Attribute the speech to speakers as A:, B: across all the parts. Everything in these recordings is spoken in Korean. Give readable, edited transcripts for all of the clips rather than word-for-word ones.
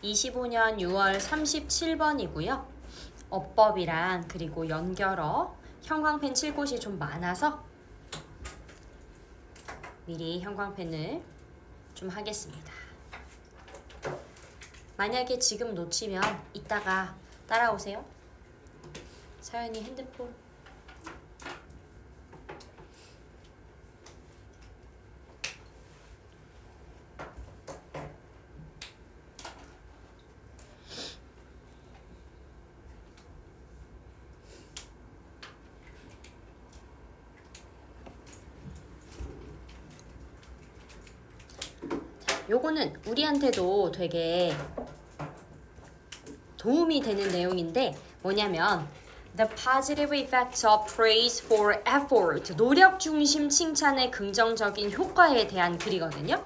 A: (25년 6월 37번이고요) 어법이랑 그리고 연결어 형광펜 칠 곳이 좀 많아서 미리 형광펜을 좀 하겠습니다. 만약에 지금 놓치면 이따가 따라오세요. 서연이 핸드폰. 요거는 우리한테도 되게 도움이 되는 내용인데 뭐냐면 The positive effects of praise for effort. 노력 중심 칭찬의 긍정적인 효과에 대한 글이거든요.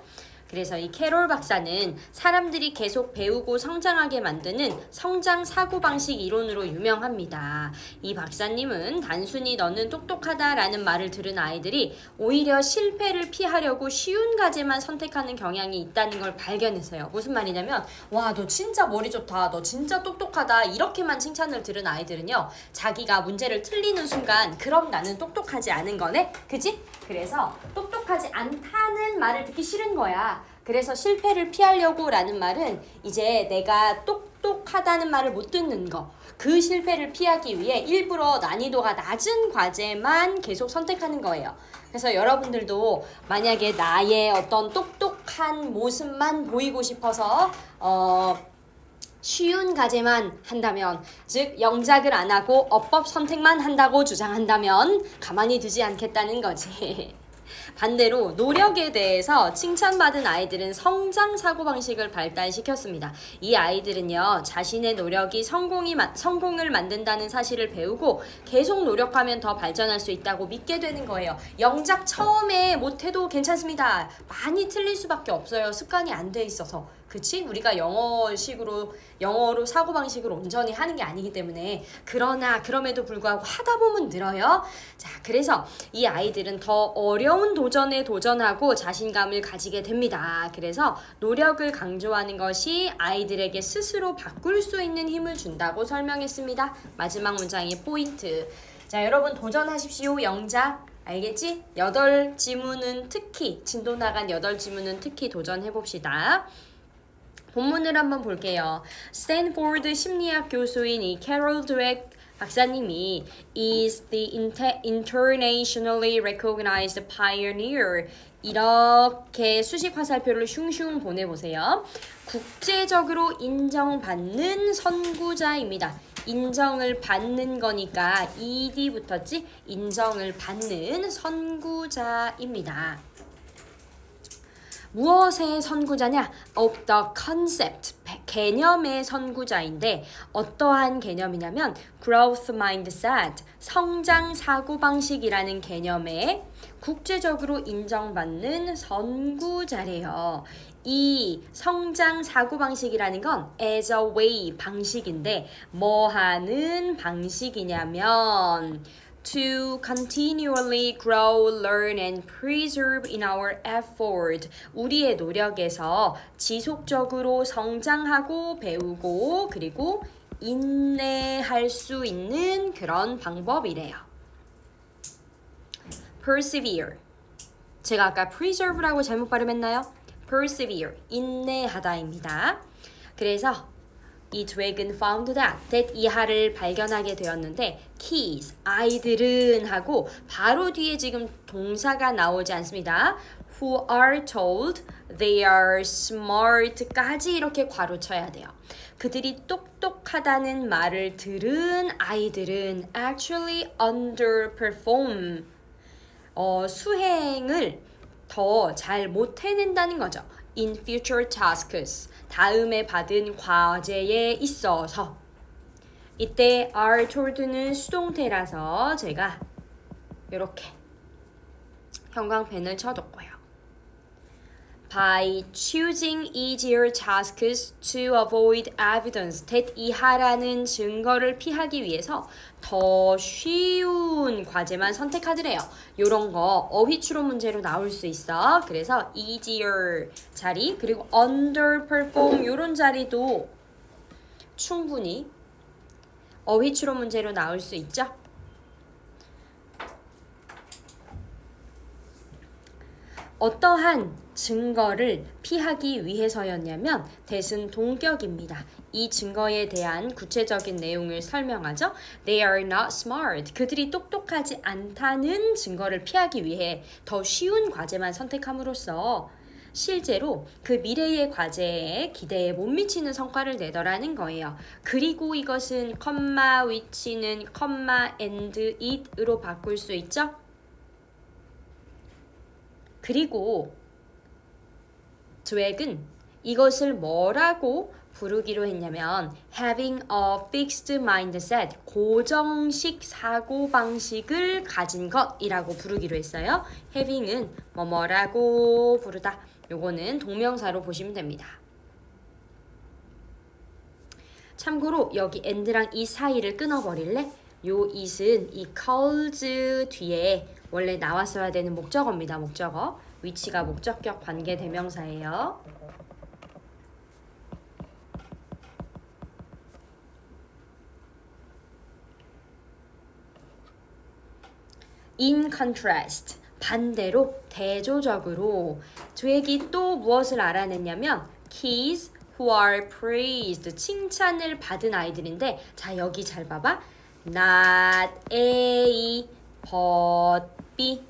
A: 그래서 이 캐롤 박사는 사람들이 계속 배우고 성장하게 만드는 성장 사고방식 이론으로 유명합니다. 이 박사님은 단순히 너는 똑똑하다라는 말을 들은 아이들이 오히려 실패를 피하려고 쉬운 과제만 선택하는 경향이 있다는 걸 발견했어요. 무슨 말이냐면 와, 너 진짜 머리 좋다, 너 진짜 똑똑하다 이렇게만 칭찬을 들은 아이들은요, 자기가 문제를 틀리는 순간 그럼 나는 똑똑하지 않은 거네? 그지? 그래서 똑똑하지 않다는 말을 듣기 싫은 거야. 그래서 실패를 피하려고 라는 말은 이제 내가 똑똑하다는 말을 못 듣는 거, 그 실패를 피하기 위해 일부러 난이도가 낮은 과제만 계속 선택하는 거예요. 그래서 여러분들도 만약에 나의 어떤 똑똑한 모습만 보이고 싶어서 쉬운 과제만 한다면, 즉 영작을 안 하고 어법 선택만 한다고 주장한다면 가만히 두지 않겠다는 거지. 반대로 노력에 대해서 칭찬받은 아이들은 성장 사고방식을 발달시켰습니다. 이 아이들은요, 자신의 노력이 성공을 만든다는 사실을 배우고 계속 노력하면 더 발전할 수 있다고 믿게 되는 거예요. 영작 처음에 못해도 괜찮습니다. 많이 틀릴 수밖에 없어요. 습관이 안 돼 있어서. 그치? 우리가 영어로 사고방식을 온전히 하는 게 아니기 때문에. 그러나 그럼에도 불구하고 하다 보면 늘어요. 자, 그래서 이 아이들은 더 어려운 도전에 도전하고 자신감을 가지게 됩니다. 그래서 노력을 강조하는 것이 아이들에게 스스로 바꿀 수 있는 힘을 준다고 설명했습니다. 마지막 문장의 포인트. 자, 여러분 도전하십시오. 영작. 알겠지? 8지문은 특히, 진도 나간 8지문은 특히 도전해봅시다. 본문을 한번 볼게요. 스탠포드 심리학 교수인 이 캐롤 드웨크 박사님이 is the internationally recognized pioneer, 이렇게 수식 화살표를 슝슝 보내보세요. 국제적으로 인정받는 선구자입니다. 인정을 받는 거니까 ED 붙었지? 인정을 받는 선구자입니다. 무엇의 선구자냐? Of the concept, 개념의 선구자인데 어떠한 개념이냐면 growth mindset, 성장 사고방식이라는 개념에 국제적으로 인정받는 선구자래요. 이 성장 사고방식이라는 건 as a way, 방식인데 뭐 하는 방식이냐면 to continually grow, learn and preserve in our effort. 우리의 노력에서 지속적으로 성장하고 배우고 그리고 인내할 수 있는 그런 방법이래요. persevere. 제가 아까 preserve라고 잘못 발음했나요? persevere, 인내하다입니다. 그래서 이 드웨그는 found that 이하를 발견하게 되었는데 kids, 아이들은 하고 바로 뒤에 지금 동사가 나오지 않습니다. who are told they are smart까지 이렇게 괄호쳐야 돼요. 그들이 똑똑하다는 말을 들은 아이들은 actually underperform, 수행을 더 잘 못 해낸다는 거죠. in future tasks, 다음에 받은 과제에 있어서. 이때 are told는 수동태라서 제가 이렇게 형광펜을 쳐줬고요. by choosing easier tasks to avoid evidence that 이하라는 증거를 피하기 위해서 더 쉬운 과제만 선택하더래요. 요런 거 어휘 추론 문제로 나올 수 있어. 그래서 easier 자리 그리고 underperform 요런 자리도 충분히 어휘 추론 문제로 나올 수 있죠. 어떠한 증거를 피하기 위해서였냐면 대신 동격입니다. 이 증거에 대한 구체적인 내용을 설명하죠. They are not smart. 그들이 똑똑하지 않다는 증거를 피하기 위해 더 쉬운 과제만 선택함으로써 실제로 그 미래의 과제에 기대에 못 미치는 성과를 내더라는 거예요. 그리고 이것은 컴마 위치는 컴마 and it으로 바꿀 수 있죠. 그리고 드웩은 이것을 뭐라고 부르기로 했냐면 having a fixed mindset, 고정식 사고방식을 가진 것이라고 부르기로 했어요. having은 뭐뭐라고 부르다. 요거는 동명사로 보시면 됩니다. 참고로 여기 and랑 이 사이를 끊어버릴래? 요 it은 이 calls 뒤에 원래 나왔어야 되는 목적어입니다. 목적어. 위치가 목적격 관계 대명사예요. In contrast, 반대로 대조적으로 드웩이 또 무엇을 알아냈냐면 kids who are praised, 칭찬을 받은 아이들인데 자 여기 잘 봐봐. Not A, but B.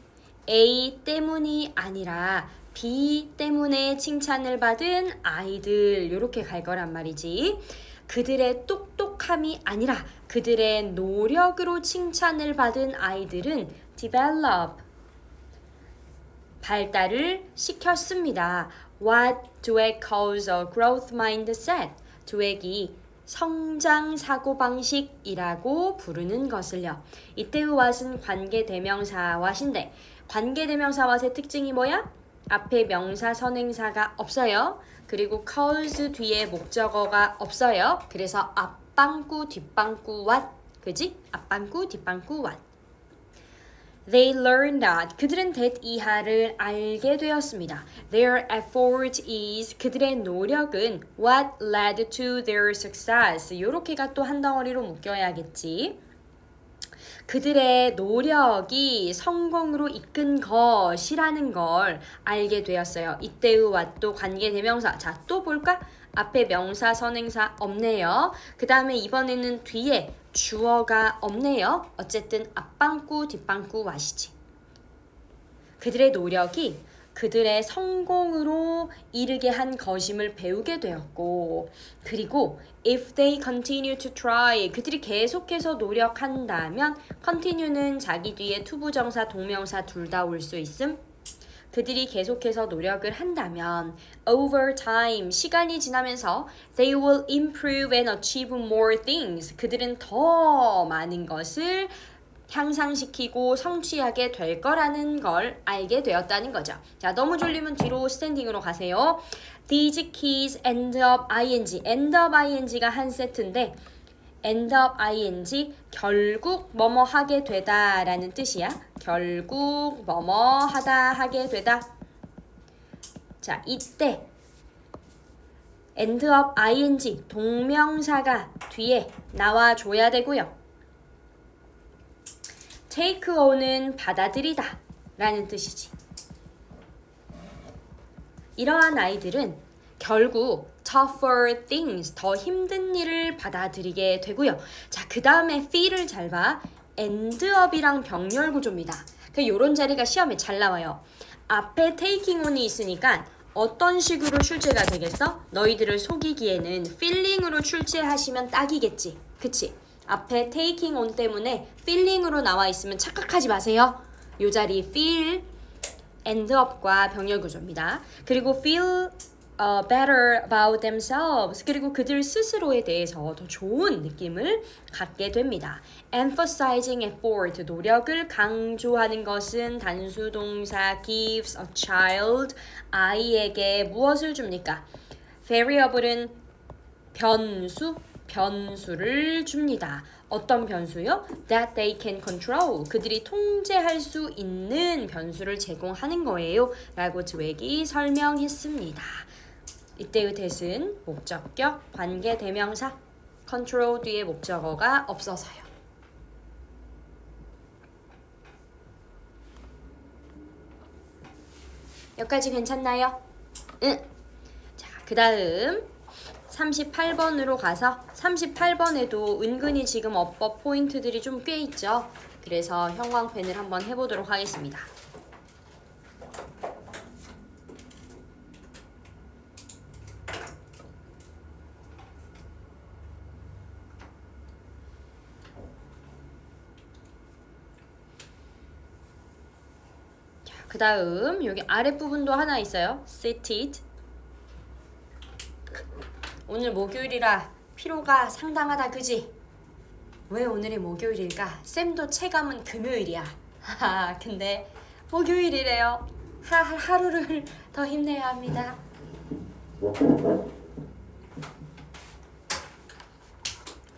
A: A 때문이 아니라 B 때문에 칭찬을 받은 아이들 이렇게 갈 거란 말이지. 그들의 똑똑함이 아니라 그들의 노력으로 칭찬을 받은 아이들은 develop, 발달을 시켰습니다. What Dweck calls a growth mindset. 드웩이 성장 사고방식이라고 부르는 것을요. 이때의 what은 관계대명사 what인데 관계대명사 what의 특징이 뭐야? 앞에 명사 선행사가 없어요. 그리고 calls 뒤에 목적어가 없어요. 그래서 앞방구 뒷방구 what. 그지? 앞방구 뒷방구 what. They learned that. 그들은 that 이하를 알게 되었습니다. Their effort is. 그들의 노력은 what led to their success. 요렇게가 또 한 덩어리로 묶여야겠지. 그들의 노력이 성공으로 이끈 것이라는 걸 알게 되었어요. 이때의 what도 관계대명사. 자, 또 볼까? 앞에 명사, 선행사 없네요. 그 다음에 이번에는 뒤에 주어가 없네요. 어쨌든 앞방구, 뒷방구 what이지. 그들의 노력이 그들의 성공으로 이르게 한 것임을 배우게 되었고 그리고 if they continue to try, 그들이 계속해서 노력한다면 continue는 자기 뒤에 투부정사, 동명사 둘 다 올 수 있음. 그들이 계속해서 노력을 한다면 over time, 시간이 지나면서 they will improve and achieve more things. 그들은 더 많은 것을 향상시키고 성취하게 될 거라는 걸 알게 되었다는 거죠. 자, 너무 졸리면 뒤로 스탠딩으로 가세요. These keys end up ing. end up ing가 한 세트인데 end up ing 결국 뭐뭐 하게 되다 라는 뜻이야. 결국 뭐뭐 하다 하게 되다. 자, 이때 end up ing 동명사가 뒤에 나와줘야 되고요. take on은 받아들이다 라는 뜻이지. 이러한 아이들은 결국 tougher things, 더 힘든 일을 받아들이게 되고요. 자, 그 다음에 feel을 잘 봐. end up이랑 병렬 구조입니다. 요런 자리가 시험에 잘 나와요. 앞에 taking on이 있으니까 어떤 식으로 출제가 되겠어? 너희들을 속이기에는 feeling으로 출제하시면 딱이겠지. 그치? 앞에 taking on 때문에 feeling으로 나와 있으면 착각하지 마세요. 요 자리 feel, end up과 병렬 구조입니다. 그리고 feel better about themselves. 그리고 그들 스스로에 대해서 더 좋은 느낌을 갖게 됩니다. emphasizing effort, 노력을 강조하는 것은 단수 동사 gives a child, 아이에게 무엇을 줍니까? variable은 변수를 줍니다. 어떤 변수요? That they can control. 그들이 통제할 수 있는 변수를 제공하는 거예요. 라고 드웩이 설명했습니다. 이때의 that은 목적격, 관계 대명사, control 뒤에 목적어가 없어서요. 여기까지 괜찮나요? 응. 자, 그 다음 38번으로 가서 38번에도 은근히 지금 어법 포인트들이 좀 꽤 있죠. 그래서 형광펜을 한번 해보도록 하겠습니다. 그 다음 여기 아랫부분도 하나 있어요. seated. 오늘 목요일이라 피로가 상당하다 그지? 왜 오늘이 목요일일까? 쌤도 체감은 금요일이야. 근데 목요일이래요. 하루를 더 힘내야 합니다.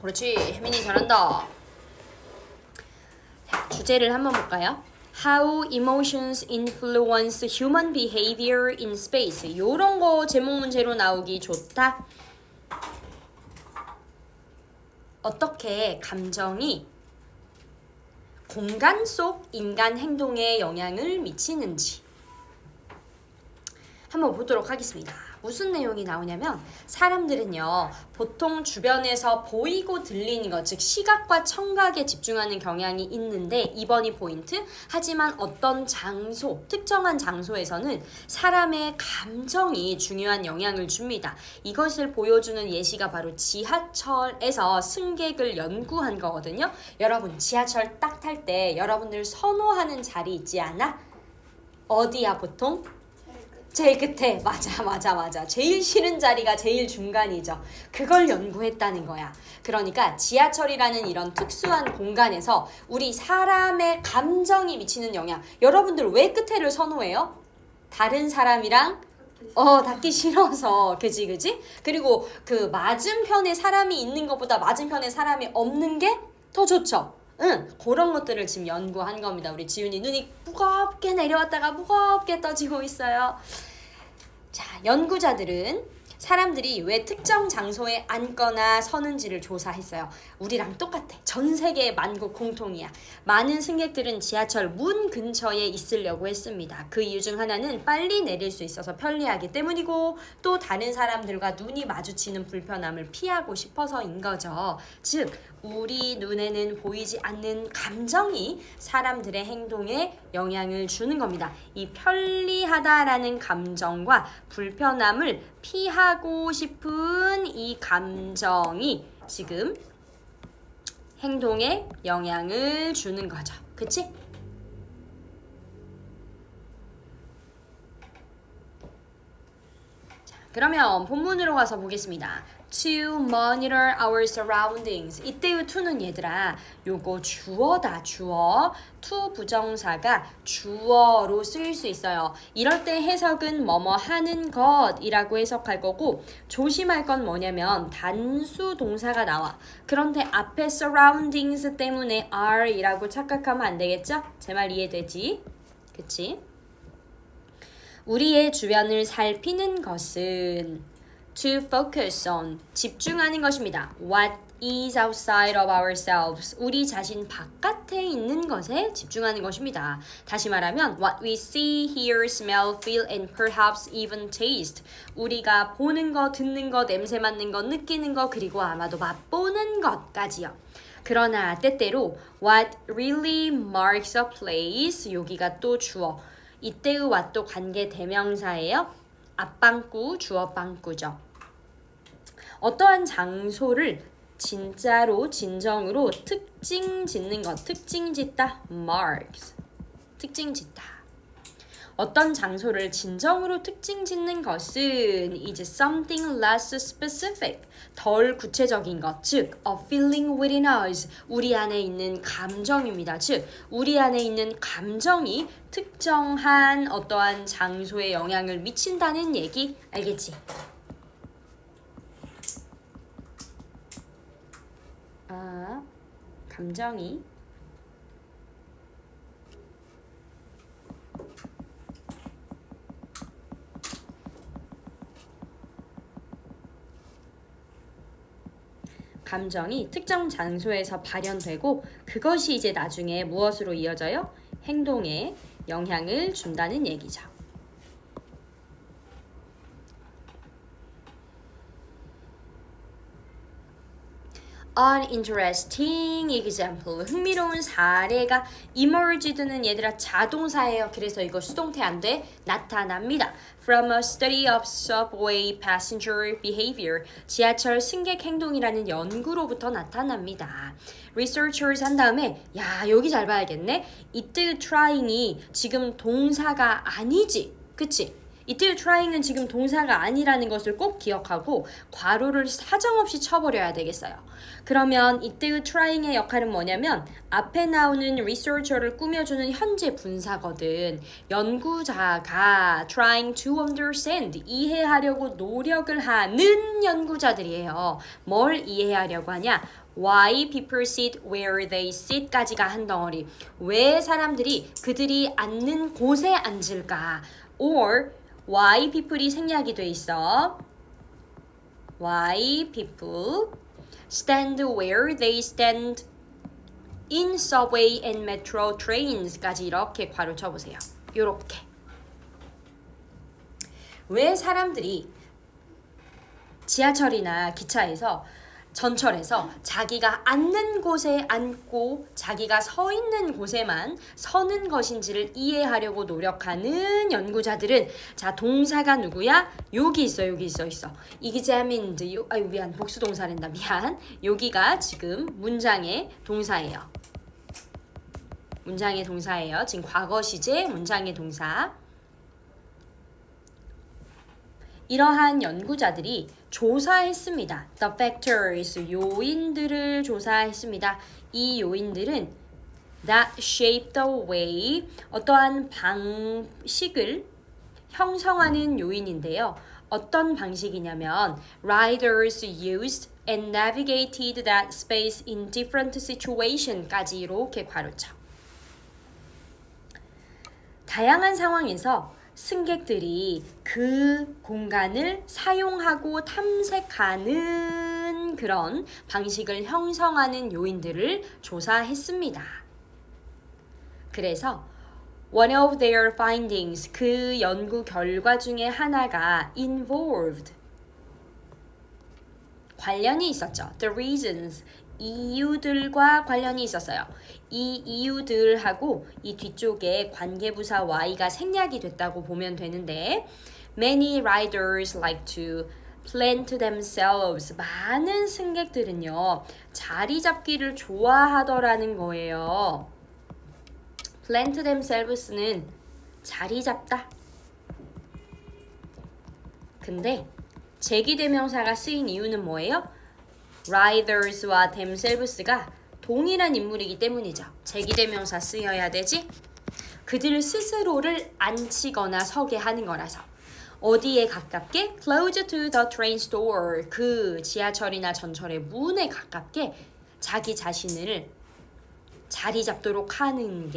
A: 그렇지, 혜민이 잘한다. 자, 주제를 한번 볼까요? How emotions influence human behavior in space. 요런 거 제목 문제로 나오기 좋다. 어떻게 감정이 공간 속 인간 행동에 영향을 미치는지 한번 보도록 하겠습니다. 무슨 내용이 나오냐면 사람들은요 보통 주변에서 보이고 들리는 것, 즉 시각과 청각에 집중하는 경향이 있는데 이번이 포인트. 하지만 어떤 장소, 특정한 장소에서는 사람의 감정이 중요한 영향을 줍니다. 이것을 보여주는 예시가 바로 지하철에서 승객을 연구한 거거든요. 여러분 지하철 딱 탈 때 여러분들 선호하는 자리 있지 않아? 어디야 보통? 제일 끝에. 맞아. 제일 싫은 자리가 제일 중간이죠. 그걸 연구했다는 거야. 그러니까 지하철이라는 이런 특수한 공간에서 우리 사람의 감정이 미치는 영향. 여러분들 왜 끝에를 선호해요? 다른 사람이랑 닿기 싫어서. 그지? 그리고 그 맞은편에 사람이 있는 것보다 맞은편에 사람이 없는 게 더 좋죠. 그런 것들을 지금 연구한 겁니다. 우리 지훈이 눈이 무겁게 내려왔다가 무겁게 떠지고 있어요. 자, 연구자들은 사람들이 왜 특정 장소에 앉거나 서는지를 조사했어요. 우리랑 똑같아. 전 세계의 만국 공통이야. 많은 승객들은 지하철 문 근처에 있으려고 했습니다. 그 이유 중 하나는 빨리 내릴 수 있어서 편리하기 때문이고 또 다른 사람들과 눈이 마주치는 불편함을 피하고 싶어서인 거죠. 즉 우리 눈에는 보이지 않는 감정이 사람들의 행동에 영향을 주는 겁니다. 이 편리하다라는 감정과 불편함을 피하고 싶은 이 감정이 지금 행동에 영향을 주는 거죠. 그치? 자, 그러면 본문으로 가서 보겠습니다. To monitor our surroundings. 이때의 to는 얘들아 요거 주어다. 주어. to 부정사가 주어로 쓰일 수 있어요. 이럴 때 해석은 뭐뭐 하는 것이라고 해석할 거고 조심할 건 뭐냐면 단수 동사가 나와. 그런데 앞에 surroundings 때문에 are이라고 착각하면 안 되겠죠? 제 말 이해되지? 그치? 우리의 주변을 살피는 것은 to focus on, 집중하는 것입니다. What is outside of ourselves, 우리 자신 바깥에 있는 것에 집중하는 것입니다. 다시 말하면 what we see, hear, smell, feel and perhaps even taste, 우리가 보는 것, 듣는 것, 냄새 맡는 것, 느끼는 것, 그리고 아마도 맛보는 것까지요. 그러나 때때로 what really marks a place, 여기가 또 주어. 이때의 what도 관계 대명사예요. 앞방구, 주어방구죠. 어떠한 장소를 진짜로, 진정으로 특징 짓는 것, 특징 짓다, marks, 특징 짓다. 어떤 장소를 진정으로 특징 짓는 것은 is something less specific, 덜 구체적인 것, 즉 a feeling within us, 우리 안에 있는 감정입니다. 즉 우리 안에 있는 감정이 특정한 어떠한 장소에 영향을 미친다는 얘기 알겠지? 감정이 특정 장소에서 발현되고 그것이 이제 나중에 무엇으로 이어져요? 행동에 영향을 준다는 얘기죠. An interesting example. 흥미로운 사례가 emerged는 얘들아 자동사예요. 그래서 이거 수동태 안 돼. 나타납니다. From a study of subway passenger behavior. 지하철 승객 행동이라는 연구로부터 나타납니다. Researchers 한 다음에 야 여기 잘 봐야겠네. It trying이 지금 동사가 아니지. 그치? 이때 trying은 지금 동사가 아니라는 것을 꼭 기억하고 괄호를 사정없이 쳐버려야 되겠어요. 그러면 이때 trying의 역할은 뭐냐면 앞에 나오는 researcher를 꾸며주는 현재 분사거든. 연구자가 trying to understand, 이해하려고 노력을 하는 연구자들이에요. 뭘 이해하려고 하냐? Why people sit where they sit까지가 한 덩어리. 왜 사람들이 그들이 앉는 곳에 앉을까? Or why people이 생략이 돼 있어. Why people stand where they stand in subway and metro trains까지 이렇게 괄호 쳐보세요. 요렇게. 왜 사람들이 지하철이나 기차에서 전철에서 자기가 앉는 곳에 앉고 자기가 서 있는 곳에만 서는 것인지를 이해하려고 노력하는 연구자들은 자 동사가 누구야? 여기 있어. examined. 미안 복수 동사란다. 미안. 여기가 지금 문장의 동사예요. 지금 과거 시제 문장의 동사. 이러한 연구자들이 조사했습니다. The factors, 요인들을 조사했습니다. 이 요인들은 that shape the way, 어떠한 방식을 형성하는 요인인데요. 어떤 방식이냐면 riders used and navigated that space in different situation까지 이렇게 괄호쳐. 다양한 상황에서 승객들이 그 공간을 사용하고 탐색하는 그런 방식을 형성하는 요인들을 조사했습니다. 그래서 one of their findings, 그 연구 결과 중에 하나가 involved, 관련이 있었죠. The reasons, 이유들과 관련이 있었어요. 이 이유들하고 이 뒤쪽에 관계부사 y가 생략이 됐다고 보면 되는데 Many riders like to plant themselves. 많은 승객들은요. 자리 잡기를 좋아하더라는 거예요. plant themselves는 자리 잡다. 근데 제기대명사가 쓰인 이유는 뭐예요? riders와 themselves가 동일한 인물이기 때문이죠. 제기대명사 쓰여야 되지? 그들 스스로를 앉히거나 서게 하는 거라서. 어디에 가깝게? Close to the train door. 그 지하철이나 전철의 문에 가깝게 자기 자신을 자리 잡도록 하는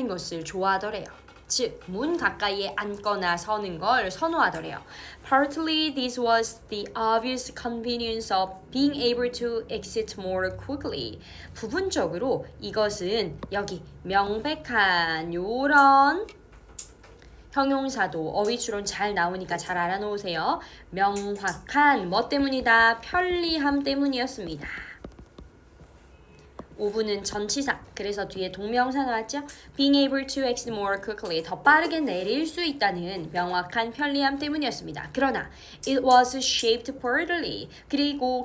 A: 것을 좋아하더래요. 즉, 문 가까이에 앉거나 서는 걸 선호하더래요. Partly this was the obvious convenience of being able to exit more quickly. 부분적으로 이것은 여기 명백한 요런 형용사도 어휘추론 잘 나오니까 잘 알아놓으세요. 명확한 뭐 때문이다? 편리함 때문이었습니다. 5분은 전치사. 그래서 뒤에 동명사 나왔죠? Being able to exit more quickly. 더 빠르게 내릴 수 있다는 명확한 편리함 때문이었습니다. 그러나 it was shaped partly.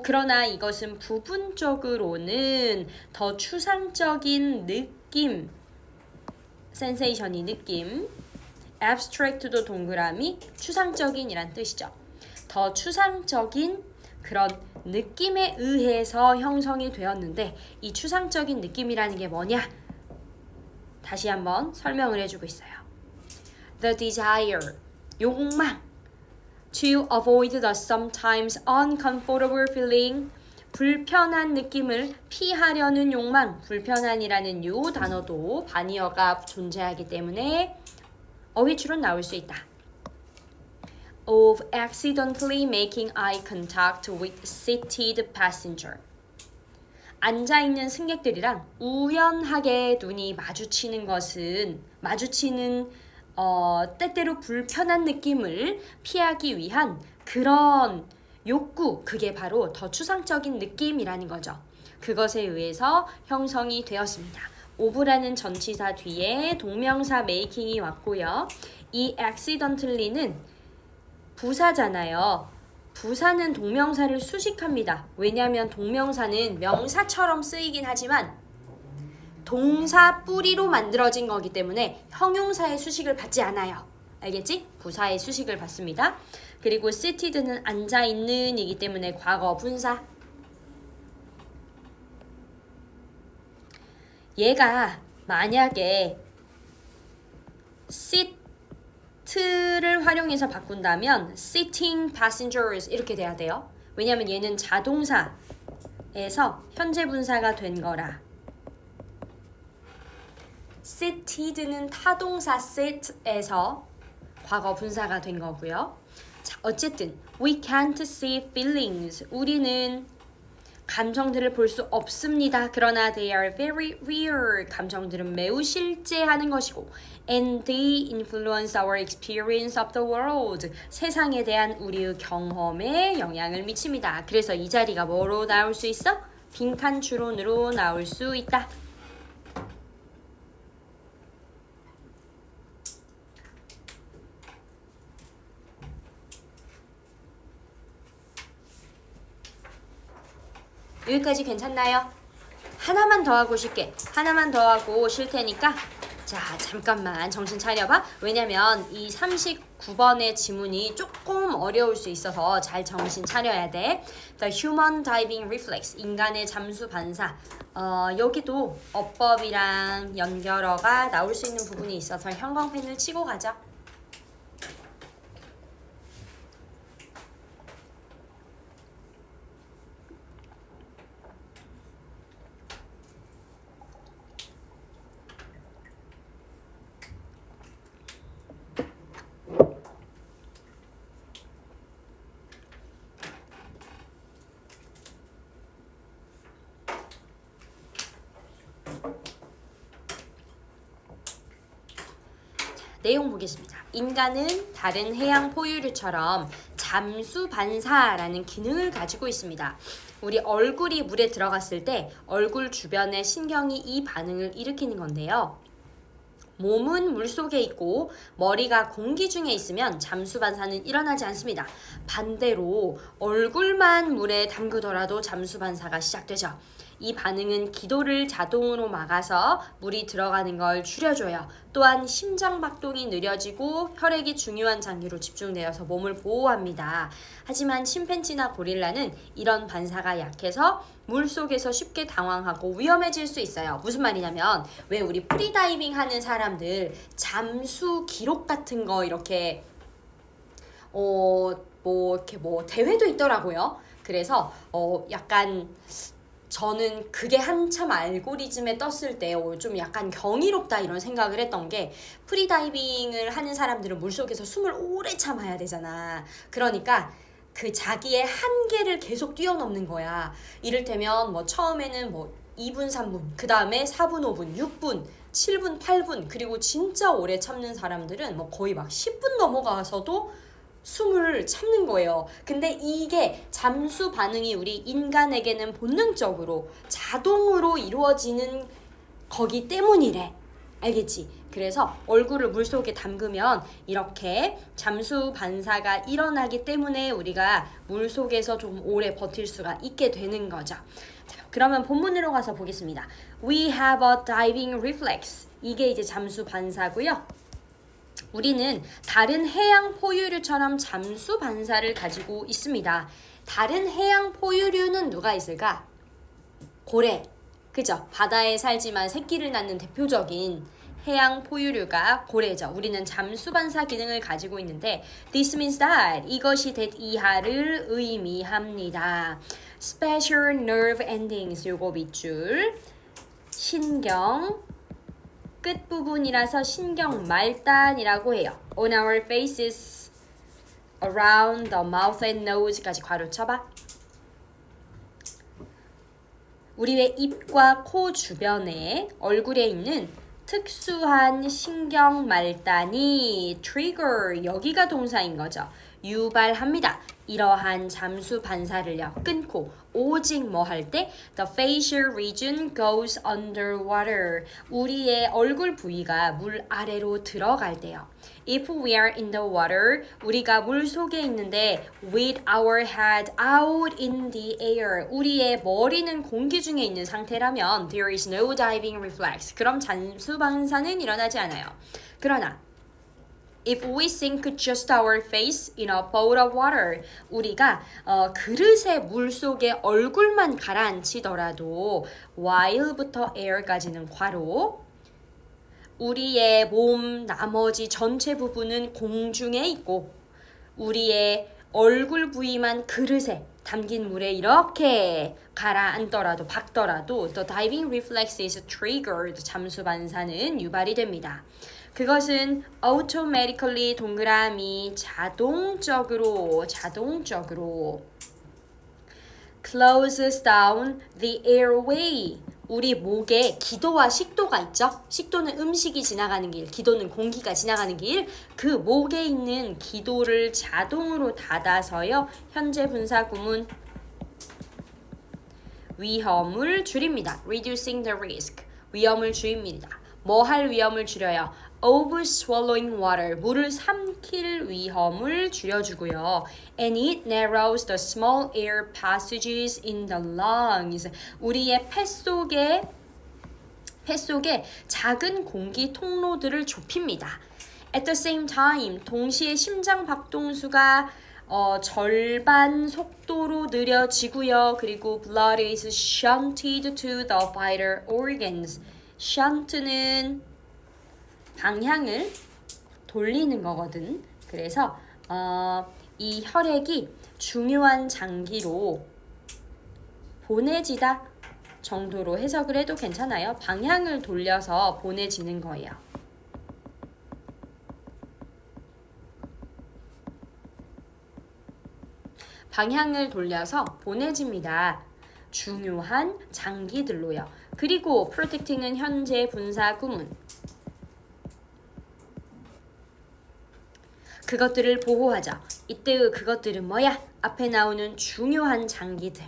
A: 그러나 이것은 부분적으로는 더 추상적인 느낌, 센세이션이 느낌 abstract도 동그라미, 추상적인이란 뜻이죠. 더 추상적인 그런 느낌에 의해서 형성이 되었는데 이 추상적인 느낌이라는 게 뭐냐? 다시 한번 설명을 해주고 있어요. The desire, 욕망. To avoid the sometimes uncomfortable feeling, 불편한 느낌을 피하려는 욕망. 불편한이라는 요 단어도 반의어가 존재하기 때문에 어휘출은 나올 수 있다. Of accidentally making eye contact with seated passenger. 앉아있는 승객들이랑 우연하게 눈이 마주치는 때때로 불편한 느낌을 피하기 위한 그런 욕구, 그게 바로 더 추상적인 느낌이라는 거죠. 그것에 의해서 형성이 되었습니다. of라는 전치사 뒤에 동명사 making이 왔고요. 이 accidentally는 부사잖아요. 부사는 동명사를 수식합니다. 왜냐하면 동명사는 명사처럼 쓰이긴 하지만 동사 뿌리로 만들어진 거기 때문에 형용사의 수식을 받지 않아요. 알겠지? 부사의 수식을 받습니다. 그리고 seated는 앉아있는 이기 때문에 과거 분사. 얘가 만약에 sit를 활용해서 바꾼다면 sitting passengers 이렇게 돼야 돼요. 왜냐하면 얘는 자동사에서 현재 분사가 된 거라. seated는 타동사 sit에서 과거 분사가 된 거고요. 자, 어쨌든 we can't see feelings. 우리는 감정들을 볼 수 없습니다. 그러나 they are very real. 감정들은 매우 실제하는 것이고 and they influence our experience of the world. 세상에 대한 우리의 경험에 영향을 미칩니다. 그래서 이 자리가 뭐로 나올 수 있어? 빈칸 추론으로 나올 수 있다. 여기까지 괜찮나요? 하나만 더 하고 쉴게. 하나만 더 하고 쉴 테니까 자 잠깐만 정신 차려봐. 왜냐면 이 39번의 지문이 조금 어려울 수 있어서 잘 정신 차려야 돼. The human diving reflex, 인간의 잠수 반사. 여기도 어법이랑 연결어가 나올 수 있는 부분이 있어서 형광펜을 치고 가죠. 내용 보겠습니다. 인간은 다른 해양 포유류처럼 잠수 반사라는 기능을 가지고 있습니다. 우리 얼굴이 물에 들어갔을 때 얼굴 주변의 신경이 이 반응을 일으키는 건데요. 몸은 물속에 있고 머리가 공기 중에 있으면 잠수 반사는 일어나지 않습니다. 반대로 얼굴만 물에 담그더라도 잠수 반사가 시작되죠. 이 반응은 기도를 자동으로 막아서 물이 들어가는 걸 줄여줘요. 또한 심장박동이 느려지고 혈액이 중요한 장기로 집중되어서 몸을 보호합니다. 하지만 침팬지나 고릴라는 이런 반사가 약해서 물속에서 쉽게 당황하고 위험해질 수 있어요. 무슨 말이냐면 왜 우리 프리다이빙 하는 사람들 잠수 기록 같은 거 이렇게 대회도 있더라고요. 그래서 약간 저는 그게 한참 알고리즘에 떴을 때 좀 약간 경이롭다 이런 생각을 했던 게 프리다이빙을 하는 사람들은 물속에서 숨을 오래 참아야 되잖아. 그러니까 그 자기의 한계를 계속 뛰어넘는 거야. 이를테면 처음에는 2분, 3분, 그 다음에 4분, 5분, 6분, 7분, 8분 그리고 진짜 오래 참는 사람들은 거의 막 10분 넘어가서도 숨을 참는 거예요. 근데 이게 잠수 반응이 우리 인간에게는 본능적으로 자동으로 이루어지는 거기 때문이래. 알겠지? 그래서 얼굴을 물속에 담그면 이렇게 잠수 반사가 일어나기 때문에 우리가 물속에서 좀 오래 버틸 수가 있게 되는 거죠. 자, 그러면 본문으로 가서 보겠습니다. We have a diving reflex. 이게 이제 잠수 반사고요. 우리는 다른 해양 포유류처럼 잠수 반사를 가지고 있습니다. 다른 해양 포유류는 누가 있을까? 고래. 그죠? 바다에 살지만 새끼를 낳는 대표적인 해양 포유류가 고래죠. 우리는 잠수 반사 기능을 가지고 있는데 this means that 이것이 that 이하를 의미합니다. special nerve endings 요거 밑줄 신경 끝부분이라서 신경 말단이라고 해요. On our faces, around the mouth and nose까지 괄호 쳐봐. 우리의 입과 코 주변에 얼굴에 있는 특수한 신경 말단이 trigger, 여기가 동사인 거죠. 유발합니다. 이러한 잠수 반사를요 끊고 오직 뭐 할 때 the facial region goes underwater 우리의 얼굴 부위가 물 아래로 들어갈 때요. If we are in the water 우리가 물 속에 있는데 with our head out in the air 우리의 머리는 공기 중에 있는 상태라면 there is no diving reflex 그럼 잠수 반사는 일어나지 않아요. 그러나 If we sink just our face in a bowl of water, 우리가 그릇에 물 속에 얼굴만 가라앉히더라도 while부터 air까지는 괄호 우리의 몸 나머지 전체 부분은 공중에 있고 우리의 얼굴 부위만 그릇에 담긴 물에 이렇게 가라앉더라도 박더라도 the diving reflex is triggered 잠수 반사는 유발이 됩니다. 그것은 automatically 동그라미 자동적으로 closes down the airway 우리 목에 기도와 식도가 있죠. 식도는 음식이 지나가는 길, 기도는 공기가 지나가는 길. 그 목에 있는 기도를 자동으로 닫아서요. 현재 분사 구문 위험을 줄입니다. Reducing the risk. 위험을 줄입니다. 뭐 할 위험을 줄여요? Of swallowing water. 물을 삼킬 위험을 줄여주고요. And it narrows the small air passages in the lungs. 우리의 폐 속에 작은 공기 통로들을 좁힙니다. At the same time, 동시에 심장 박동수가 절반 속도로 느려지고요. 그리고 blood is shunted to the vital organs. shunt는 방향을 돌리는 거거든. 그래서 이 혈액이 중요한 장기로 보내지다 정도로 해석을 해도 괜찮아요. 방향을 돌려서 보내지는 거예요. 방향을 돌려서 보내집니다. 중요한 장기들로요. 그리고 protecting은 현재 분사 구문. 그것들을 보호하죠. 이때 그것들은 뭐야? 앞에 나오는 중요한 장기들.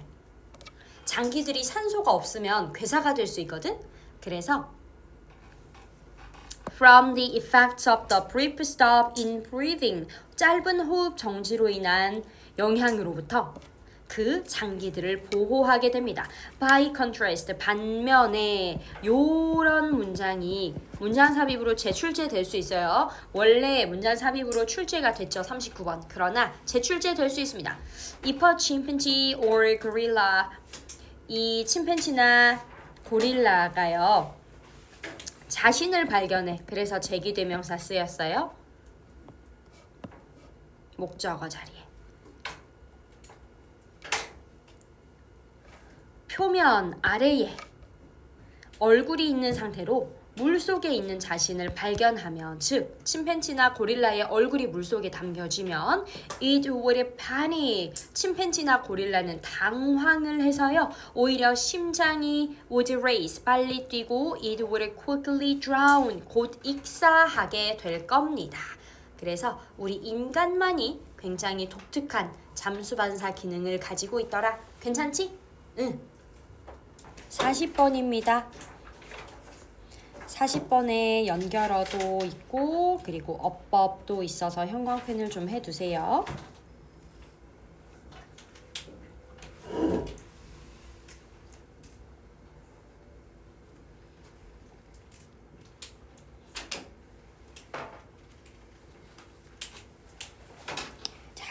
A: 장기들이 산소가 없으면 괴사가 될 수 있거든. 그래서 From the effects of the brief stop in breathing, 짧은 호흡 정지로 인한 영향으로부터 그 장기들을 보호하게 됩니다. By contrast, 반면에 요런 문장이 문장 삽입으로 재출제될 수 있어요. 원래 문장 삽입으로 출제가 됐죠. 39번. 그러나 재출제될 수 있습니다. If a chimpanzee or gorilla, 이 침팬지나 고릴라가요. 자신을 발견해. 그래서 제기대명사 쓰였어요. 목적어 자리에. 표면 아래에 얼굴이 있는 상태로 물속에 있는 자신을 발견하면 즉 침팬지나 고릴라의 얼굴이 물속에 담겨지면 it would panic 침팬지나 고릴라는 당황을 해서요 오히려 심장이 would race 빨리 뛰고 it would quickly drown 곧 익사하게 될 겁니다. 그래서 우리 인간만이 굉장히 독특한 잠수반사 기능을 가지고 있더라. 괜찮지? 응. 40번입니다. 40번에 연결어도 있고 그리고 어법도 있어서 형광펜을 좀 해두세요.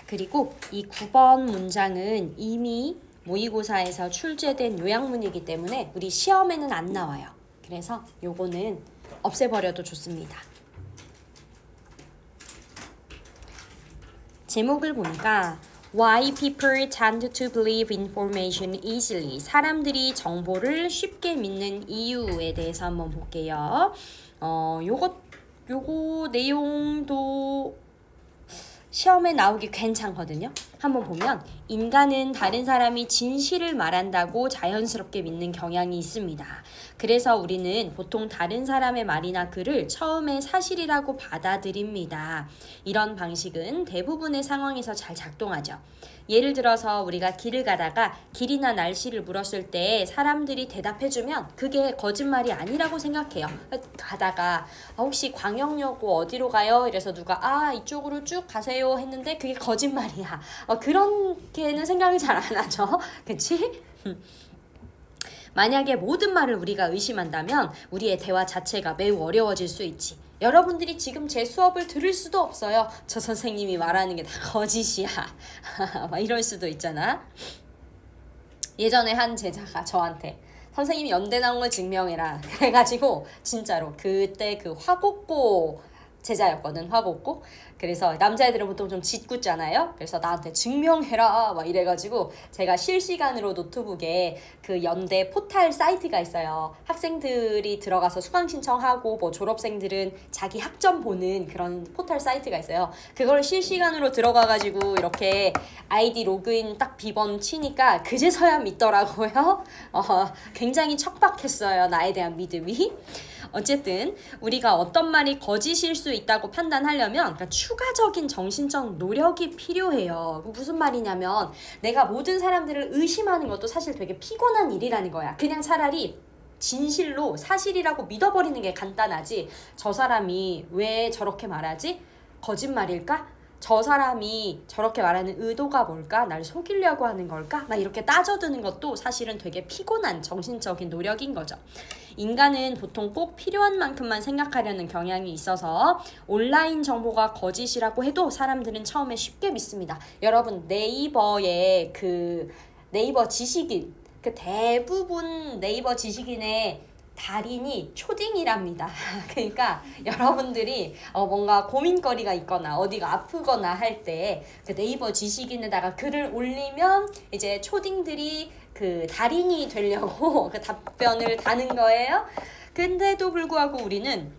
A: 그리고 이 9번 문장은 이미 모의고사에서 출제된 요약문이기 때문에 우리 시험에는 안 나와요. 그래서 요거는 없애버려도 좋습니다. 제목을 보니까 Why people tend to believe information easily. 사람들이 정보를 쉽게 믿는 이유에 대해서 한번 볼게요. 요거 내용도 시험에 나오기 괜찮거든요. 한번 보면 인간은 다른 사람이 진실을 말한다고 자연스럽게 믿는 경향이 있습니다. 그래서 우리는 보통 다른 사람의 말이나 글을 처음에 사실이라고 받아들입니다. 이런 방식은 대부분의 상황에서 잘 작동하죠. 예를 들어서 우리가 길을 가다가 길이나 날씨를 물었을 때 사람들이 대답해주면 그게 거짓말이 아니라고 생각해요. 가다가 혹시 광역여고 어디로 가요? 이래서 누가 이쪽으로 쭉 가세요 했는데 그게 거짓말이야. 그렇게는 생각을 잘 안 하죠. 그치? 만약에 모든 말을 우리가 의심한다면 우리의 대화 자체가 매우 어려워질 수 있지. 여러분들이 지금 제 수업을 들을 수도 없어요. 저 선생님이 말하는 게 다 거짓이야. 막 이럴 수도 있잖아. 예전에 한 제자가 저한테 선생님이 연대 나온 걸 증명해라. 그래가지고 진짜로 그때 그 화곡고 제자였거든. 화곡고. 그래서 남자애들은 보통 좀 짓궂잖아요. 그래서 나한테 증명해라 막 이래가지고 제가 실시간으로 노트북에 그 연대 포탈 사이트가 있어요. 학생들이 들어가서 수강 신청하고 뭐 졸업생들은 자기 학점 보는 그런 포탈 사이트가 있어요. 그걸 실시간으로 들어가가지고 이렇게 아이디 로그인 딱 비번 치니까 그제서야 믿더라고요. 굉장히 척박했어요. 나에 대한 믿음이. 어쨌든 우리가 어떤 말이 거짓일 수 있다고 판단하려면 그러니까 추가적인 정신적 노력이 필요해요. 무슨 말이냐면 내가 모든 사람들을 의심하는 것도 사실 되게 피곤한 일이라는 거야. 그냥 차라리 진실로 사실이라고 믿어버리는 게 간단하지. 저 사람이 왜 저렇게 말하지? 거짓말일까? 저 사람이 저렇게 말하는 의도가 뭘까? 날 속이려고 하는 걸까? 막 이렇게 따져드는 것도 사실은 되게 피곤한 정신적인 노력인 거죠. 인간은 보통 꼭 필요한 만큼만 생각하려는 경향이 있어서 온라인 정보가 거짓이라고 해도 사람들은 처음에 쉽게 믿습니다. 여러분 네이버의 그 네이버 지식인 그 대부분 네이버 지식인의 달인이 초딩이랍니다. 그러니까 여러분들이 뭔가 고민거리가 있거나 어디가 아프거나 할 때 그 네이버 지식인에다가 글을 올리면 이제 초딩들이 그 달인이 되려고 그 답변을 다는 거예요. 근데도 불구하고 우리는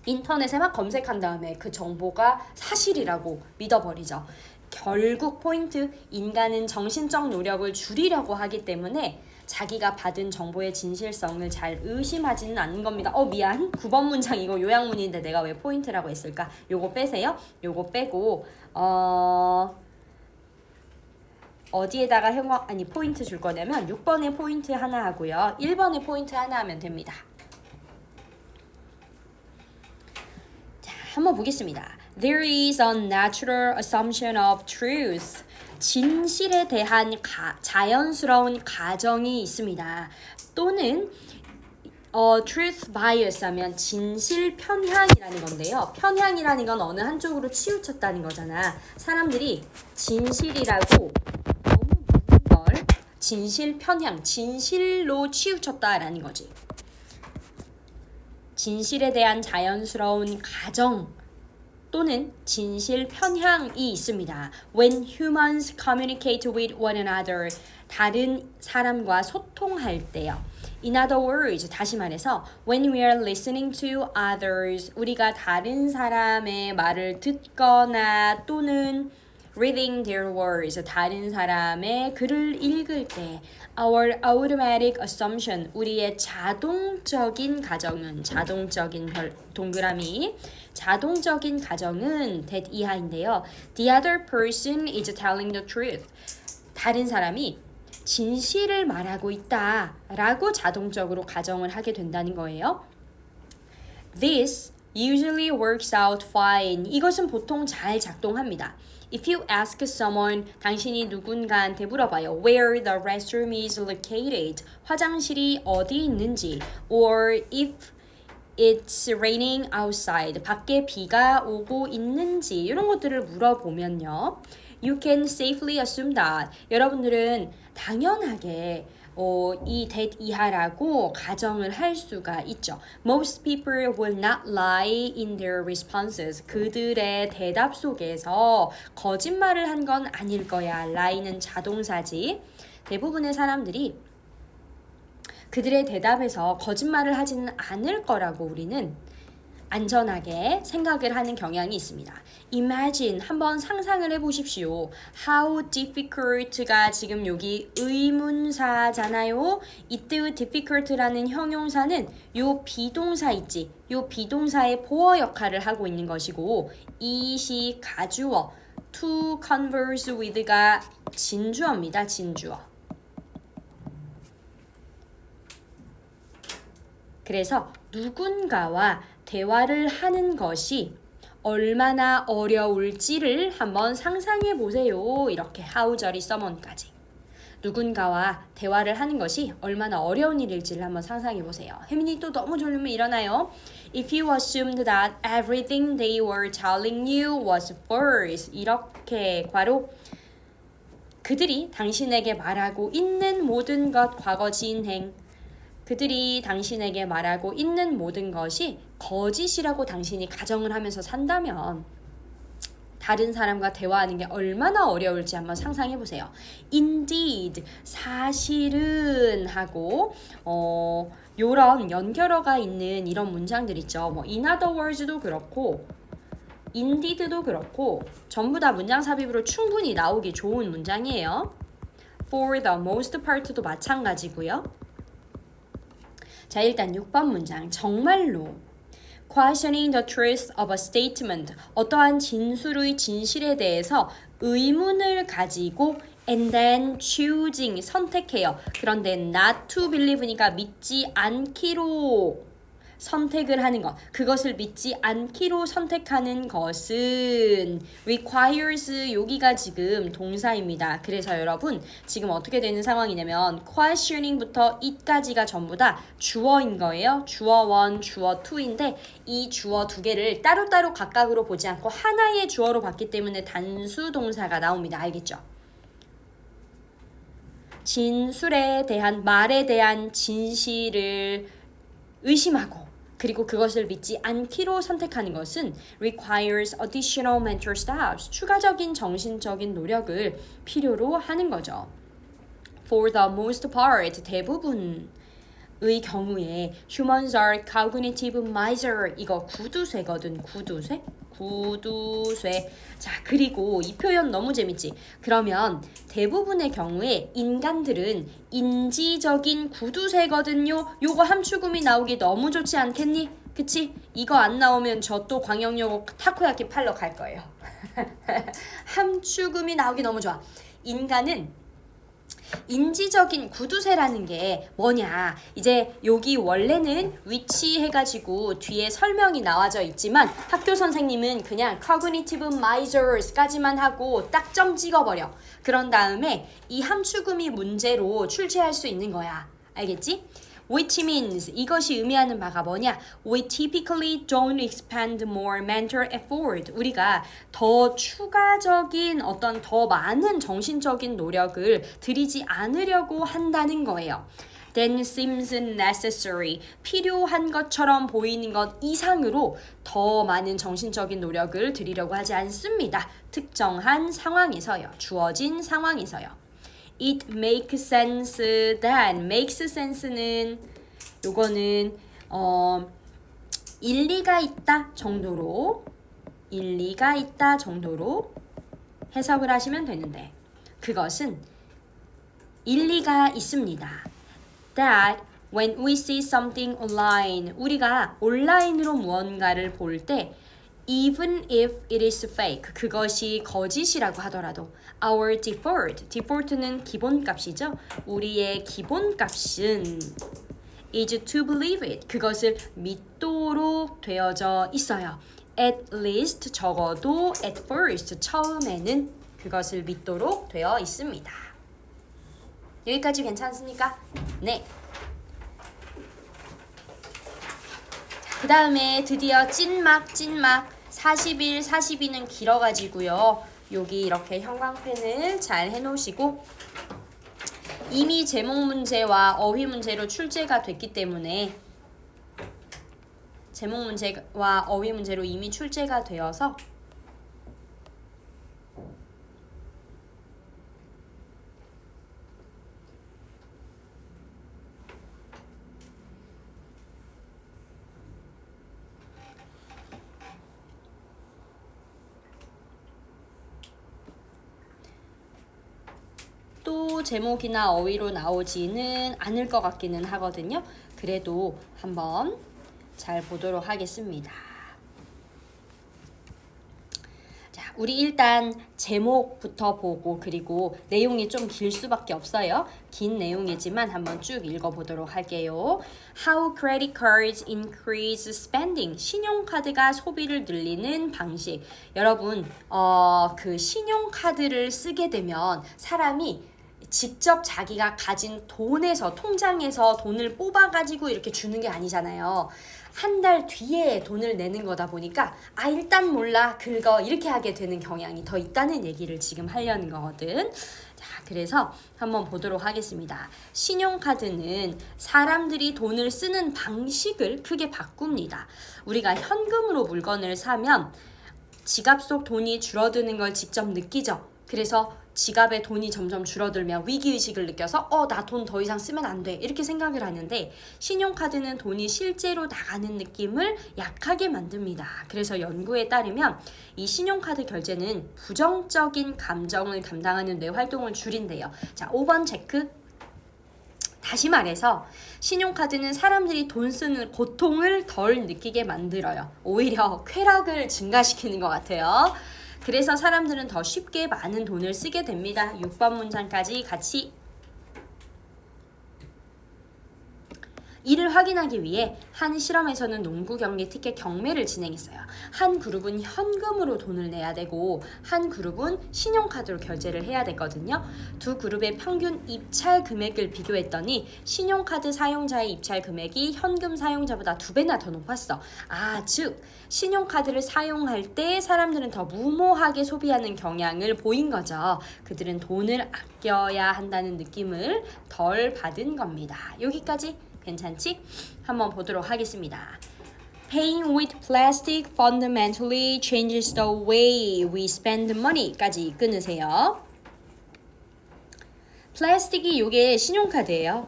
A: 인터넷에 막 검색한 다음에 그 정보가 사실이라고 믿어버리죠. 결국 포인트, 인간은 정신적 노력을 줄이려고 하기 때문에 자기가 받은 정보의 진실성을 잘 의심하지는 않는 겁니다. 미안. 9번 문장 이거 요약문인데 내가 왜 포인트라고 했을까? 요거 빼세요. 요거 빼고 어디에다가 포인트 줄 거냐면 6번에 포인트 하나 하고요. 1번에 포인트 하나 하면 됩니다. 자, 한번 보겠습니다. There is a natural assumption of truth. 진실에 대한 자연스러운 가정이 있습니다. 또는 truth bias 하면 진실 편향이라는 건데요. 편향이라는 건 어느 한쪽으로 치우쳤다는 거잖아. 사람들이 진실이라고 너무 믿는 걸 진실 편향, 진실로 치우쳤다라는 거지. 진실에 대한 자연스러운 가정 또는 진실 편향이 있습니다. When humans communicate with one another, 다른 사람과 소통할 때요. In other words, 다시 말해서 when we are listening to others, 우리가 다른 사람의 말을 듣거나 또는 reading their words, 다른 사람의 글을 읽을 때 our automatic assumption, 우리의 자동적인 가정은 자동적인 동그라미 자동적인 가정은 that 이하인데요. The other person is telling the truth. 다른 사람이 진실을 말하고 있다 라고 자동적으로 가정을 하게 된다는 거예요. This usually works out fine. 이것은 보통 잘 작동합니다. If you ask someone, 당신이 누군가한테 물어봐요. Where the restroom is located. 화장실이 어디 있는지. Or if it's raining outside. 밖에 비가 오고 있는지. 이런 것들을 물어보면요. You can safely assume that. 여러분들은 당연하게 이 that 이하라고 가정을 할 수가 있죠. Most people will not lie in their responses. 그들의 대답 속에서 거짓말을 한 건 아닐 거야. lie는 자동사지. 대부분의 사람들이 그들의 대답에서 거짓말을 하지는 않을 거라고 우리는 안전하게 생각을 하는 경향이 있습니다. Imagine, 한번 상상을 해보십시오. How difficult가 지금 여기 의문사잖아요. 이때 difficult라는 형용사는 요 비동사 있지. 요 비동사의 보어 역할을 하고 있는 것이고 it이 가주어, to converse with가 진주어입니다. 진주어. 그래서 누군가와 대화를 하는 것이 얼마나 어려울지를 한번 상상해 보세요. 이렇게 하우저리 서먼까지. 누군가와 대화를 하는 것이 얼마나 어려운 일일지를 한번 상상해 보세요. 혜민이 또 너무 졸리면 일어나요. If you assumed that everything they were telling you was false. 이렇게 괄호 그들이 당신에게 말하고 있는 모든 것 과거 진행 그들이 당신에게 말하고 있는 모든 것이 거짓이라고 당신이 가정을 하면서 산다면 다른 사람과 대화하는 게 얼마나 어려울지 한번 상상해 보세요. Indeed, 사실은 하고 요런 연결어가 있는 이런 문장들 있죠. 뭐 in other words도 그렇고 indeed도 그렇고 전부 다 문장 삽입으로 충분히 나오기 좋은 문장이에요. For the most part도 마찬가지고요. 자, 일단 6번 문장. 정말로 questioning the truth of a statement. 어떠한 진술의 진실에 대해서 의문을 가지고 and then choosing. 선택해요. 그런데 not to believe니까 믿지 않기로 선택을 하는 것. 그것을 믿지 않기로 선택하는 것은 requires 여기가 지금 동사입니다. 그래서 여러분 지금 어떻게 되는 상황이냐면 questioning부터 it까지가 전부 다 주어인 거예요. 주어 1, 주어 2인데 이 주어 두 개를 따로따로 각각으로 보지 않고 하나의 주어로 봤기 때문에 단수 동사가 나옵니다. 알겠죠? 진술에 대한 말에 대한 진실을 의심하고 그리고 그것을 믿지 않기로 선택하는 것은 requires additional mental steps. 추가적인 정신적인 노력을 필요로 하는 거죠. For the most part, 대부분의 경우에 humans are cognitive miser. 이거 구두쇠거든. 구두쇠. 자, 그리고 이 표현 너무 재밌지? 그러면 대부분의 경우에 인간들은 인지적인 구두쇠거든요. 요거 함축음이 나오기 너무 좋지 않겠니? 그치? 이거 안 나오면 저 또 광역여고 타코야키 팔러 갈 거예요. 함축음이 나오기 너무 좋아. 인간은 인지적인 구두쇠라는 게 뭐냐? 이제 여기 원래는 위치 해가지고 뒤에 설명이 나와져 있지만 학교 선생님은 그냥 cognitive misers까지만 하고 딱 점 찍어버려. 그런 다음에 이 함축음이 문제로 출제할 수 있는 거야. 알겠지? Which means 이것이 의미하는 바가 뭐냐? We typically don't expend more mental effort. 우리가 더 추가적인 어떤 더 많은 정신적인 노력을 들이지 않으려고 한다는 거예요. Then seems necessary. 필요한 것처럼 보이는 것 이상으로 더 많은 정신적인 노력을 들이려고 하지 않습니다. 특정한 상황에서요. 주어진 상황에서요. It makes sense that makes sense는 요거는 일리가 있다 정도로 해석을 하시면 되는데 그것은 일리가 있습니다. That when we see something online 우리가 온라인으로 무언가를 볼 때 even if it is fake 그것이 거짓이라고 하더라도 our default는 기본값이죠. 우리의 기본값은 is to believe it 그것을 믿도록 되어져 있어요. At least 적어도 at first 처음에는 그것을 믿도록 되어 있습니다. 여기까지 괜찮습니까? 네. 그 다음에 드디어 찐막 41, 42는 길어가지고요. 여기 이렇게 형광펜을 잘 해놓으시고 이미 제목 문제와 어휘 문제로 출제가 됐기 때문에 제목 문제와 어휘 문제로 이미 출제가 되어서 또 제목이나 어휘로 나오지는 않을 것 같기는 하거든요. 그래도 한번 잘 보도록 하겠습니다. 자, 우리 일단 제목부터 보고 그리고 내용이 좀 길 수밖에 없어요. 긴 내용이지만 한번 쭉 읽어보도록 할게요. How credit cards increase spending. 신용카드가 소비를 늘리는 방식. 여러분, 그 신용카드를 쓰게 되면 사람이 직접 자기가 가진 돈에서 통장에서 돈을 뽑아가지고 이렇게 주는 게 아니잖아요. 한 달 뒤에 돈을 내는 거다 보니까 일단 몰라 긁어 이렇게 하게 되는 경향이 더 있다는 얘기를 지금 하려는 거거든. 자, 그래서 한번 보도록 하겠습니다. 신용카드는 사람들이 돈을 쓰는 방식을 크게 바꿉니다. 우리가 현금으로 물건을 사면 지갑 속 돈이 줄어드는 걸 직접 느끼죠. 그래서 지갑에 돈이 점점 줄어들면 위기의식을 느껴서 나 돈 더 이상 쓰면 안 돼 이렇게 생각을 하는데 신용카드는 돈이 실제로 나가는 느낌을 약하게 만듭니다. 그래서 연구에 따르면 이 신용카드 결제는 부정적인 감정을 담당하는 뇌 활동을 줄인대요. 자, 5번 체크. 다시 말해서 신용카드는 사람들이 돈 쓰는 고통을 덜 느끼게 만들어요. 오히려 쾌락을 증가시키는 것 같아요. 그래서 사람들은 더 쉽게 많은 돈을 쓰게 됩니다. 6번 문장까지 같이 이를 확인하기 위해 한 실험에서는 농구 경기 티켓 경매를 진행했어요. 한 그룹은 현금으로 돈을 내야 되고 한 그룹은 신용카드로 결제를 해야 되거든요. 두 그룹의 평균 입찰 금액을 비교했더니 신용카드 사용자의 입찰 금액이 현금 사용자보다 2배나 더 높았어. 즉 신용카드를 사용할 때 사람들은 더 무모하게 소비하는 경향을 보인 거죠. 그들은 돈을 아껴야 한다는 느낌을 덜 받은 겁니다. 여기까지 괜찮지? 한번 보도록 하겠습니다. Paying with plastic fundamentally changes the way we spend money까지 끊으세요. 플라스틱이 요게 신용카드예요.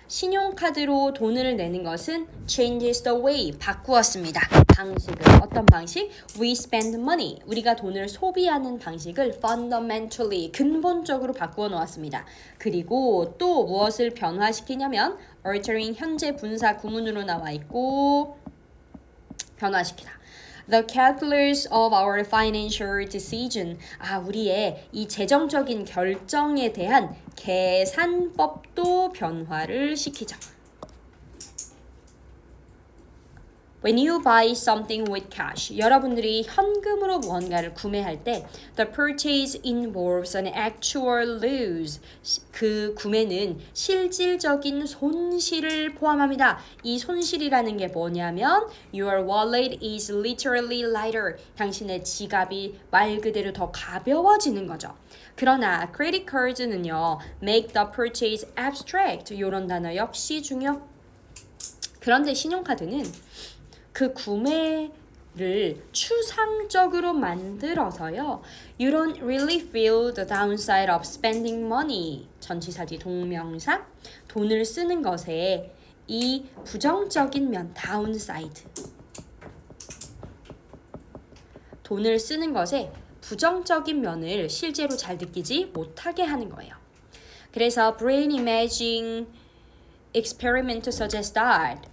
A: 신용카드로 돈을 내는 것은 changes the way, 바꾸었습니다. 방식을, 어떤 방식? We spend money, 우리가 돈을 소비하는 방식을 fundamentally, 근본적으로 바꾸어 놓았습니다. 그리고 또 무엇을 변화시키냐면 altering, 현재 분사 구문으로 나와 있고 변화시키다. The calculus of our financial decision. 우리의 이 재정적인 결정에 대한 계산법도 변화를 시키죠. When you buy something with cash, 여러분들이 현금으로 무언가를 구매할 때 the purchase involves an actual loss. 그 구매는 실질적인 손실을 포함합니다. 이 손실이라는 게 뭐냐면 your wallet is literally lighter. 당신의 지갑이 말 그대로 더 가벼워지는 거죠. 그러나 credit cards는요, make the purchase abstract. 이런 단어 역시 중요. 그런데 신용카드는 그 구매를 추상적으로 만들어서요. You don't really feel the downside of spending money. 전치사지 동명사. 돈을 쓰는 것에 이 부정적인 면, downside. 돈을 쓰는 것에 부정적인 면을 실제로 잘 느끼지 못하게 하는 거예요. 그래서 brain imaging experiment suggests that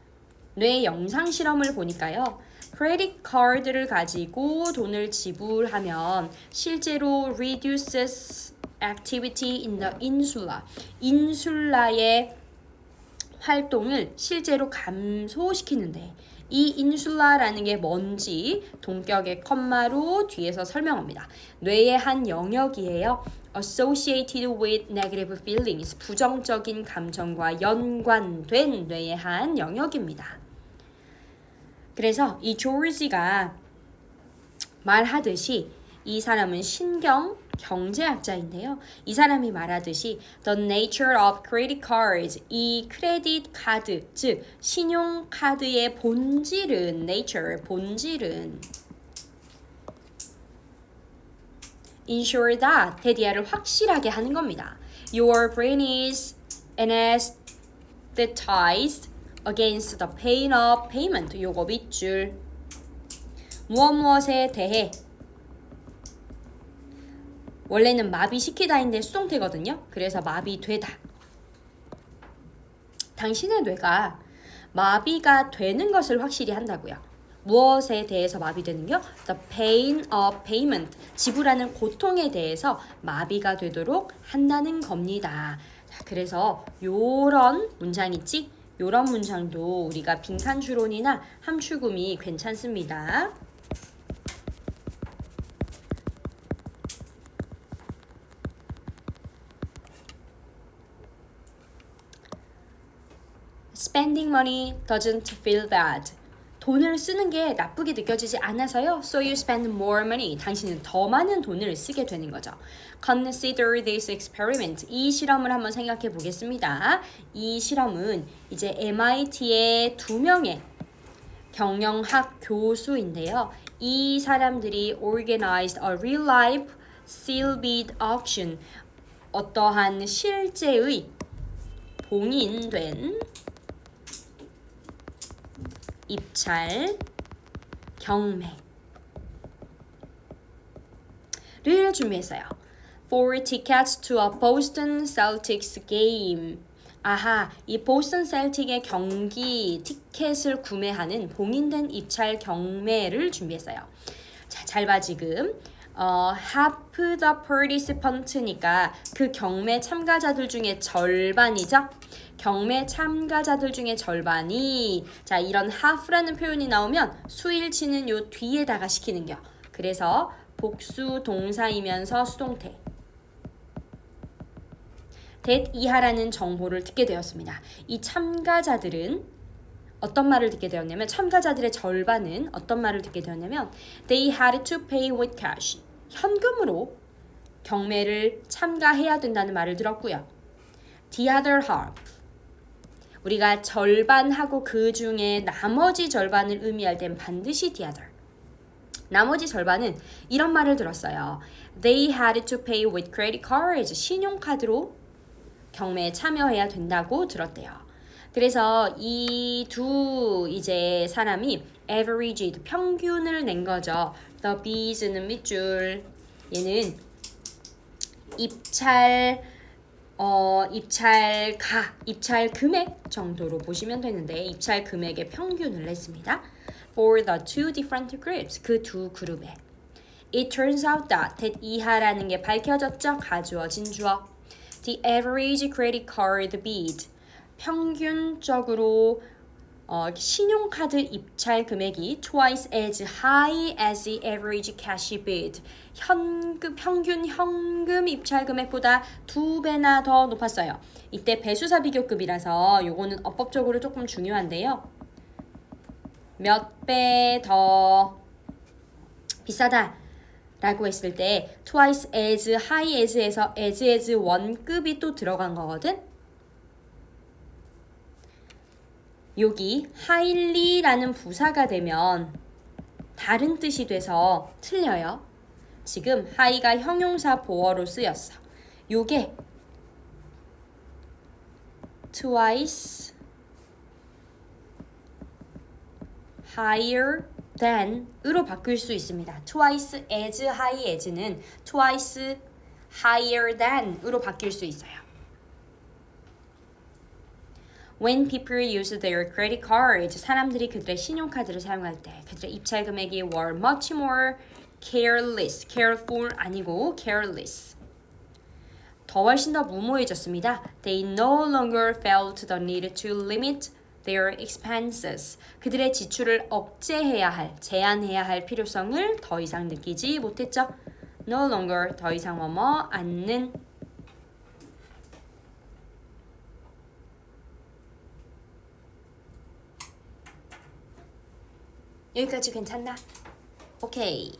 A: 뇌 영상 실험을 보니까요. 크레딧 카드를 가지고 돈을 지불하면 실제로 reduces activity in the insula. 인슐라의 활동을 실제로 감소시키는데 이 인슐라라는 게 뭔지 동격의 컴마로 뒤에서 설명합니다. 뇌의 한 영역이에요. associated with negative feelings. 부정적인 감정과 연관된 뇌의 한 영역입니다. 그래서 이 조지가 말하듯이 이 사람은 신경 경제학자인데요. 이 사람이 말하듯이 the nature of credit cards, 이 크레딧 카드, 즉 신용카드의 본질은 본질은 ensure that, 대디아를 확실하게 하는 겁니다. Your brain is anesthetized against the pain of payment. 요거 밑줄. 무엇에 대해 원래는 마비시키다인데 수동태거든요. 그래서 마비되다. 당신의 뇌가 마비가 되는 것을 확실히 한다고요. 무엇에 대해서 마비되는겨? The pain of payment. 지불하는 고통에 대해서 마비가 되도록 한다는 겁니다. 자, 그래서 요런 문장 있지? 요런 문장도 우리가 빈칸 추론이나 함축음이 괜찮습니다. Spending money doesn't feel bad. 돈을 쓰는 게 나쁘게 느껴지지 않아서요. So you spend more money. 당신은 더 많은 돈을 쓰게 되는 거죠. Consider this experiment. 이 실험을 한번 생각해 보겠습니다. 이 실험은 이제 MIT의 2명의 경영학 교수인데요. 이 사람들이 organized a real life seal bid auction. 어떠한 실제의 봉인된 입찰 경매를 준비했어요. For tickets to a Boston Celtics game. 아하, 이 보스턴 셀틱의 경기 티켓을 구매하는 봉인된 입찰 경매를 준비했어요. 자, 잘 봐 지금. half the participant니까 그 경매 참가자들 중에 절반이죠. 경매 참가자들 중에 절반이 자 이런 half라는 표현이 나오면 수일치는 요 뒤에다가 시키는겨. 그래서 복수 동사이면서 수동태. that 이하라는 정보를 듣게 되었습니다. 이 참가자들은 어떤 말을 듣게 되었냐면 참가자들의 절반은 어떤 말을 듣게 되었냐면 they had to pay with cash. 현금으로 경매를 참가해야 된다는 말을 들었고요. The other half. 우리가 절반하고 그 중에 나머지 절반을 의미할 땐 반드시 the other. 나머지 절반은 이런 말을 들었어요. They had to pay with credit cards. 신용카드로 경매에 참여해야 된다고 들었대요. 그래서 이 두 이제 사람이 averaged 평균을 낸 거죠. The Bs는 밑줄. 얘는 입찰 금액 정도로 보시면 되는데 입찰 금액의 평균을 냈습니다. For the two different groups, 그 두 그룹에. It turns out that 이하라는 게 밝혀졌죠. 가주어진 주어. The average credit card bid. 평균적으로 신용카드 입찰 금액이 twice as high as the average cash bid. 평균 현금 입찰 금액보다 2배나 더 높았어요. 이때 배수사 비교급이라서 요거는 어법적으로 조금 중요한데요. 몇 배 더 비싸다 라고 했을 때 twice as high as에서 as 원급이 또 들어간 거거든. 여기 highly라는 부사가 되면 다른 뜻이 돼서 틀려요. 지금 high가 형용사 보어로 쓰였어. 요게 twice higher than 으로 바꿀 수 있습니다. twice as high as는 twice higher than 으로 바뀔 수 있어요. When people use their credit cards, 사람들이 그들의 신용카드를 사용할 때 그들의 입찰 금액이 were much more careless, careful 아니고 careless. 더 훨씬 더 무모해졌습니다. They no longer felt the need to limit their expenses. 그들의 지출을 억제해야 할, 제한해야 할 필요성을 더 이상 느끼지 못했죠. No longer, 더 이상 않는. 여기까지 괜찮나? 오케이.